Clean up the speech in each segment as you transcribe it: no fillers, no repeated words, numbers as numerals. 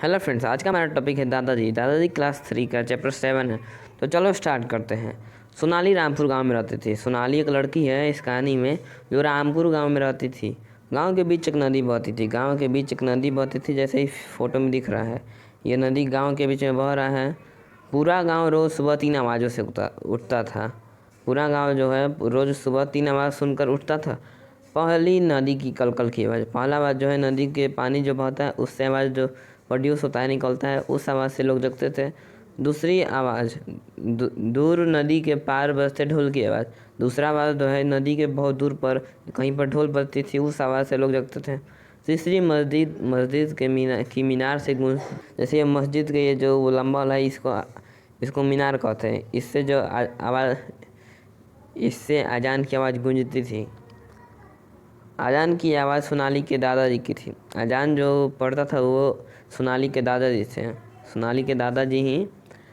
Hello friends, आज का हमारा टॉपिक है दादाजी। दादाजी क्लास 3 का चैप्टर 7 है। तो चलो स्टार्ट करते हैं। सोनाली रामपुर गांव में रहती थी। सोनाली एक लड़की है इस कहानी में जो रामपुर गांव में रहती थी। गांव के बीच एक नदी बहती थी। गांव के बीच एक नदी बहती थी, जैसे ही फोटो में दिख रहा है। ये नदी गाँव के बीच में बह रहा है। पूरा गाँव रोज़ सुबह 3 आवाज़ों से उठता था। पूरा गाँव जो है रोज़ सुबह 3 आवाज़ सुनकर उठता था। पहली नदी की कलकल की आवाज़, पहला आवाज़ जो है नदी के पानी जो बहता है उससे आवाज़ जो प्रोड्यूस होता है, निकलता है, उस आवाज़ से लोग जगते थे। दूसरी आवाज़ दूर नदी के पार बजते ढोल की आवाज़। दूसरा आवाज़ जो है नदी के बहुत दूर पर कहीं पर ढोल बजती थी, उस आवाज़ से लोग जगते थे। तीसरी मस्जिद के मीनार से गूंज, जैसे ये मस्जिद के ये जो लंबा वाला है इसको मीनार कहते हैं। इससे जो आवाज़, इससे अजान की आवाज़ गूंजती थी। अजान की आवाज़ सोनाली के दादाजी की थी। अजान जो पढ़ता था वो सोनाली के दादाजी थे। सोनाली के दादाजी ही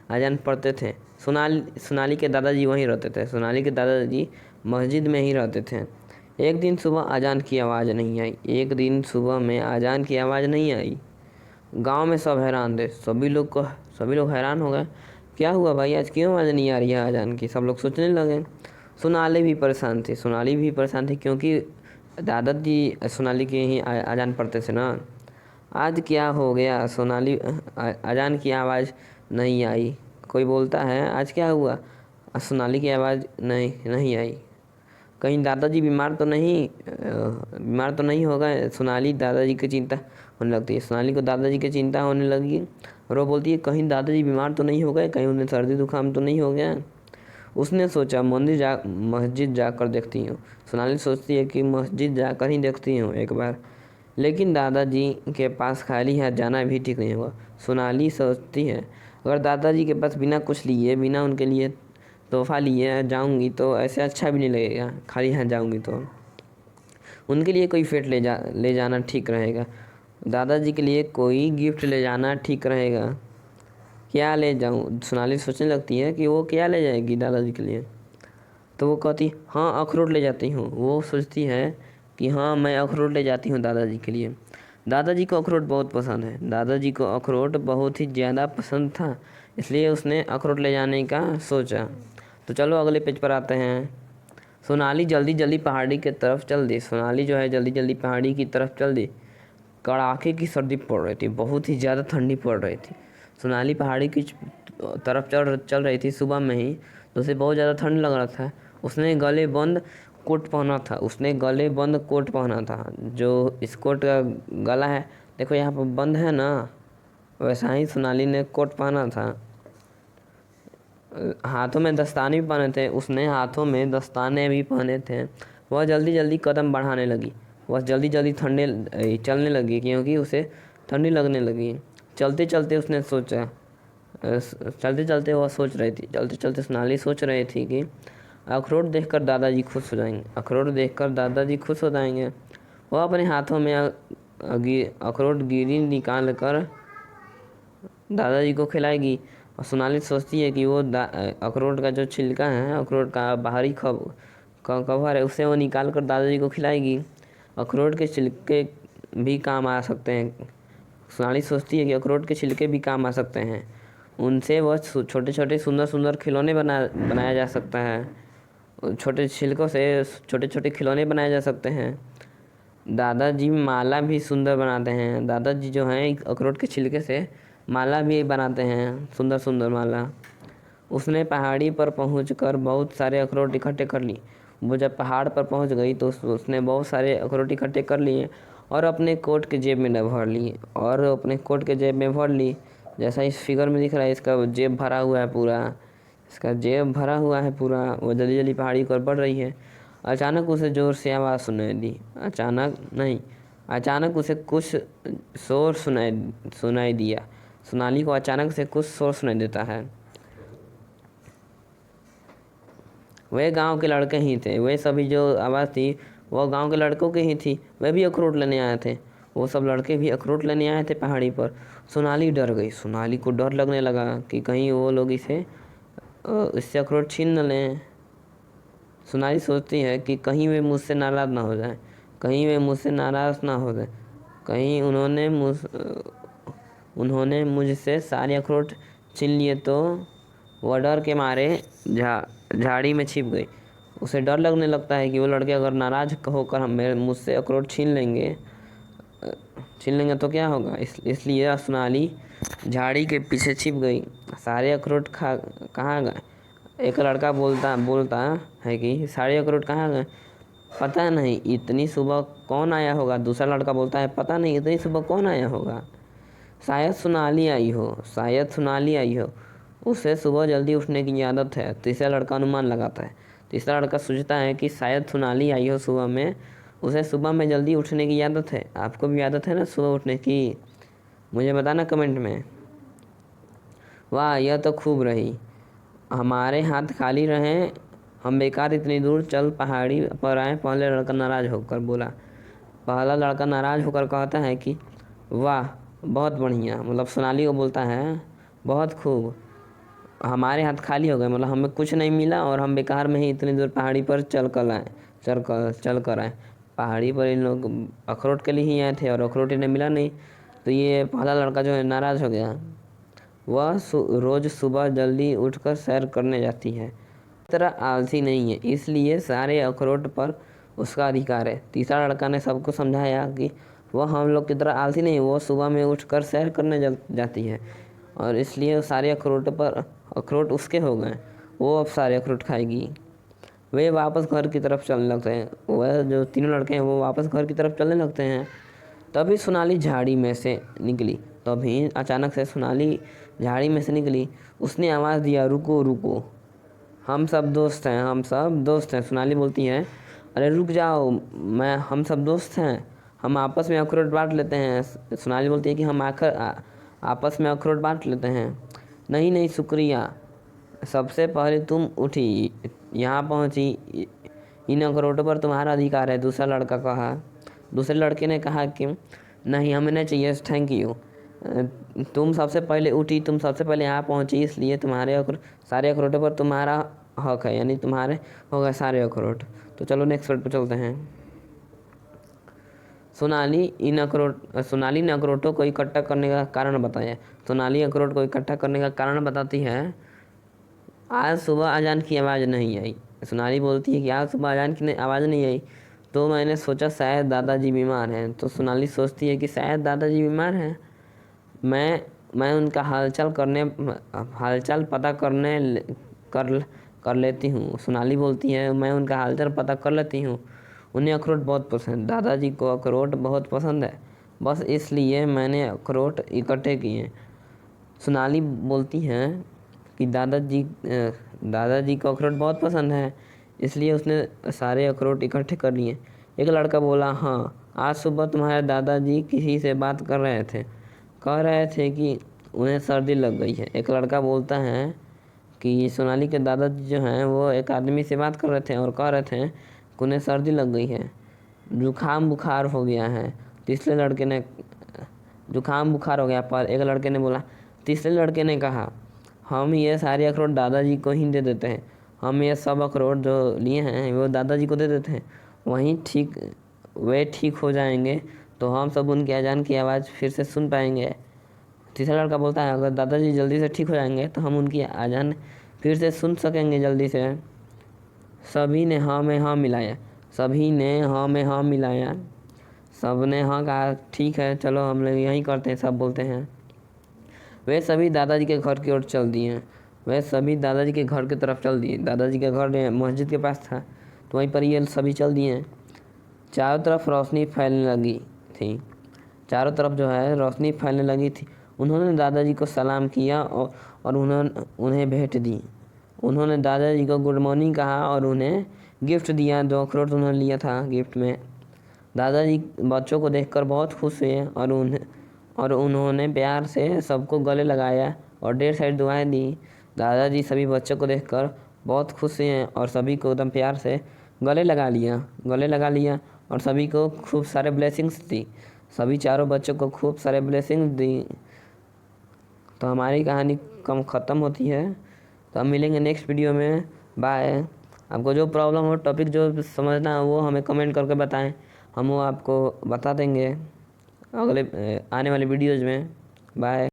अजान पढ़ते थे। सोनाली के दादाजी वहीं रहते थे। सोनाली के दादाजी मस्जिद में ही रहते थे। एक दिन सुबह अजान की आवाज़ नहीं आई। एक दिन सुबह में अजान की आवाज़ नहीं आई। गांव में सब हैरान थे। सभी लोग हैरान हो गए। क्या हुआ भाई, आज क्यों आवाज़ नहीं आ रही है अजान की? सब लोग सोचने लगे। सोनाली भी परेशान थी क्योंकि दादाजी सोनाली के ही अजान पढ़ते थे ना। आज क्या हो गया, सोनाली अजान की आवाज़ नहीं आई। कोई बोलता है आज क्या हुआ, सोनाली की आवाज़ नहीं आई। कहीं दादाजी बीमार तो नहीं हो गए। सोनाली दादाजी की चिंता होने लगती है। सोनाली को दादाजी की चिंता होने लगी और वो बोलती है कहीं दादाजी बीमार तो नहीं हो गए, कहीं उन्हें सर्दी जुकाम तो नहीं हो गया। उसने सोचा मस्जिद जाकर देखती हूँ। सोनाली सोचती है कि मस्जिद जाकर ही देखती हूँ एक बार, लेकिन दादाजी के पास खाली हाथ जाना भी ठीक नहीं होगा। सोनाली सोचती है अगर दादाजी के पास बिना कुछ लिए, बिना उनके लिए तोहफा लिए जाऊंगी तो ऐसे अच्छा भी नहीं लगेगा। खाली हाथ जाऊंगी तो उनके लिए कोई फेट ले जाना ठीक रहेगा। दादाजी के लिए कोई गिफ्ट ले जाना ठीक रहेगा। क्या ले जाऊँ? सोनाली सोचने लगती है कि वो क्या ले जाएगी दादाजी के लिए। तो वो कहती हाँ, अखरोट ले जाती हूँ। वो सोचती है कि हाँ, मैं अखरोट ले जाती हूँ दादाजी के लिए। दादाजी को अखरोट बहुत पसंद है। दादाजी को अखरोट बहुत ही ज़्यादा पसंद था, इसलिए उसने अखरोट ले जाने का सोचा। तो चलो अगले पेज पर आते हैं। सोनाली जल्दी जल्दी पहाड़ी की तरफ चल दी। सोनाली जो है जल्दी जल्दी पहाड़ी की तरफ चल दी। कड़ाके की सर्दी पड़ रही थी, बहुत ही ज़्यादा ठंडी पड़ रही थी। सोनाली पहाड़ी की तरफ चल रही थी सुबह में ही, तो उसे बहुत ज़्यादा ठंड लग रहा था। उसने गले बंद कोट पहना था। जो इस कोट का गला है, देखो यहाँ पर बंद है ना, वैसा ही सोनाली ने कोट पहना था। हाथों में दस्ताने भी पहने थे। उसने हाथों में दस्ताने भी पहने थे। वह जल्दी जल्दी कदम बढ़ाने लगी। वह जल्दी जल्दी चलने लगी क्योंकि उसे ठंडी लगने लगी। चलते चलते सोनाली सोच रही थी कि अखरोट देखकर दादाजी खुश हो जाएंगे। वह अपने हाथों में अखरोट गिरी निकाल कर दादाजी को खिलाएगी। और सोनाली सोचती है कि वो अखरोट का जो छिलका है, अखरोट का बाहरी कवर है, उसे वो निकाल कर दादाजी को खिलाएगी। अखरोट के छिलके भी काम आ सकते हैं। सोनाली सोचती है कि अखरोट के छिलके भी काम आ सकते हैं। उनसे वह छोटे छोटे सुंदर सुंदर खिलौने बनाया जा सकता है। छोटे छिलकों से छोटे छोटे खिलौने बनाए जा सकते हैं। दादाजी माला भी सुंदर बनाते हैं। दादाजी जो हैं अखरोट के छिलके से माला भी बनाते हैं, सुंदर सुंदर माला। उसने पहाड़ी पर पहुंचकर बहुत सारे अखरोट इकट्ठे कर लिए। वो जब पहाड़ पर पहुंच गई तो उसने बहुत सारे अखरोट इकट्ठे कर लिए और अपने कोट के जेब में भर ली। जैसा इस फिगर में दिख रहा है, इसका जेब भरा हुआ है पूरा। वो जल्दी जल्दी पहाड़ी पर बढ़ रही है। अचानक उसे जोर से आवाज़ सुनाई दी। अचानक उसे कुछ शोर सुनाई दिया। सोनाली को अचानक से कुछ शोर सुनाई देता है। वे गांव के लड़के ही थे। वे सभी जो आवाज़ थी वह गांव के लड़कों की ही थी। वे भी अखरोट लेने आए थे। वो सब लड़के भी अखरोट लेने आए थे पहाड़ी पर। सोनाली डर गई। सोनाली को डर लगने लगा कि कहीं वो लोग इससे अखरोट छीन न लें। सोनाली सोचती है कि कहीं वे मुझसे नाराज़ ना हो जाए, कहीं उन्होंने मुझसे सारे अखरोट छीन लिए तो वह डर के मारे झाड़ी में छिप गई। उसे डर लगने लगता है कि वो लड़के अगर नाराज़ होकर मुझसे अखरोट छीन लेंगे तो क्या होगा। इसलिए सोनाली झाड़ी के पीछे छिप गई। सारे अखरोट कहाँ गए? एक लड़का बोलता है कि सारे अखरोट कहाँ गए? पता नहीं, इतनी सुबह कौन आया होगा। दूसरा लड़का बोलता है, पता नहीं, इतनी सुबह कौन आया होगा। शायद सोनाली आई हो। उसे सुबह जल्दी उठने की आदत है। तीसरा लड़का अनुमान लगाता है। तीसरा लड़का सोचता है कि शायद सोनाली आई हो सुबह में, उसे सुबह में जल्दी उठने की आदत है। आपको भी आदत है ना सुबह उठने की? मुझे बताना कमेंट में। वाह, यह तो खूब रही। हमारे हाथ खाली रहे, हम बेकार इतनी दूर चल पहाड़ी पर आए। पहला लड़का नाराज़ होकर कहता है कि वाह, बहुत बढ़िया। मतलब सोनाली को बोलता है, बहुत खूब, हमारे हाथ खाली हो गए, मतलब हमें कुछ नहीं मिला और हम बेकार में ही इतनी दूर पहाड़ी पर चल कर आए। पहाड़ी पर इन लोग अखरोट के लिए ही आए थे और अखरोट इन्हें मिला नहीं। तो ये पहला लड़का जो है नाराज़ हो गया। वह रोज़ सुबह जल्दी उठकर सैर करने जाती है, तरह आलसी नहीं है, इसलिए सारे अखरोट पर उसका अधिकार है। तीसरा लड़का ने सबको समझाया कि वह हम लोग की तरह आलसी नहीं है, वो सुबह में उठकर सैर करने जाती है और इसलिए सारे अखरोट उसके हो गए। वो अब सारे अखरोट खाएगी। वे वापस घर की तरफ चलने लगते हैं। वह जो तीनों लड़के हैं वो वापस घर की तरफ चलने लगते हैं। तभी सोनाली झाड़ी में से निकली। अचानक से सोनाली झाड़ी में से निकली। उसने आवाज़ दिया, रुको रुको, हम सब दोस्त हैं। सोनाली बोलती है, अरे रुक जाओ, हम सब दोस्त हैं, हम आपस में अखरोट बांट लेते हैं। सोनाली बोलती है कि हम आपस में अखरोट बांट लेते हैं। नहीं, शुक्रिया, सबसे पहले तुम उठी, यहाँ पहुँची, इन अखरोटों पर तुम्हारा अधिकार है। दूसरे लड़के ने कहा कि नहीं, हमें नहीं चाहिए, थैंक यू। तुम सबसे पहले उठी, तुम सबसे पहले यहाँ पहुँची, इसलिए सारे अखरोटों पर तुम्हारा हक है, यानी तुम्हारे हो गए सारे अखरोट। तो चलो नेक्स्ट वर्ड पर चलते हैं। सोनाली ने अखरोटों को इकट्ठा करने का कारण बताया। सोनाली अखरोट को इकट्ठा करने का कारण बताती है, आज सुबह अजान की आवाज़ नहीं आई। सोनाली बोलती है कि आज सुबह अजान की आवाज़ नहीं आई तो मैंने सोचा शायद दादाजी बीमार हैं। तो सोनाली सोचती है कि शायद दादाजी बीमार हैं। मैं उनका हालचाल पता कर लेती हूँ। सोनाली बोलती है, मैं उनका हालचाल पता कर लेती हूँ। उन्हें अखरोट बहुत पसंद, दादाजी को अखरोट बहुत पसंद है, बस इसलिए मैंने अखरोट इकट्ठे किए। सोनाली बोलती है कि दादाजी को अखरोट बहुत पसंद है, इसलिए उसने सारे अखरोट इकट्ठे कर लिए। एक लड़का बोला, हाँ, आज सुबह तुम्हारे दादाजी किसी से बात कर रहे थे, कह रहे थे कि उन्हें सर्दी लग गई है। एक लड़का बोलता है कि सोनाली के दादाजी जो हैं वो एक आदमी से बात कर रहे थे और कह रहे थे कि उन्हें सर्दी लग गई है, जुकाम बुखार हो गया है। तीसरे लड़के ने जुकाम बुखार हो गया पर एक लड़के ने बोला, तीसरे लड़के ने कहा, हम ये सारे अखरोट दादाजी को ही दे देते हैं, हम ये सब अखरोट जो लिए हैं वो दादाजी को दे देते हैं, वे ठीक हो जाएंगे तो हम सब उनकी अजान की आवाज़ फिर से सुन पाएंगे। तीसरा लड़का बोलता है, अगर दादाजी जल्दी से ठीक हो जाएंगे तो हम उनकी अजान फिर से सुन सकेंगे जल्दी से। सभी ने हाँ में हाँ मिलाया। सब ने हाँ कहा, ठीक है, चलो हम लोग यहीं करते हैं, सब बोलते हैं। वे सभी दादाजी के घर की ओर चल दिए। दादाजी के घर मस्जिद के पास था, तो वहीं पर ये सभी चल दिए। चारों तरफ रोशनी फैलने लगी थी। उन्होंने दादाजी को सलाम किया और उन्हें भेंट दी। उन्होंने दादाजी को गुड मॉर्निंग कहा और उन्हें गिफ्ट दिया, जो अखरोट उन्होंने लिया था गिफ्ट में। दादाजी बच्चों को देखकर बहुत खुश हुए और उन्होंने प्यार से सबको गले लगाया और ढेर सारी दुआएं दी। दादाजी सभी बच्चों को देखकर बहुत खुश हुए और सभी को एकदम प्यार से गले लगा लिया और सभी को खूब सारे ब्लेसिंग्स दी। सभी चारों बच्चों को खूब सारे ब्लेसिंग्स दी। तो हमारी कहानी कम ख़त्म होती है। तो हम मिलेंगे नेक्स्ट वीडियो में। बाय। आपको जो प्रॉब्लम हो, टॉपिक जो समझना है वो हमें कमेंट करके बताएं, हम वो आपको बता देंगे अगले आने वाले वीडियोज़ में। बाय।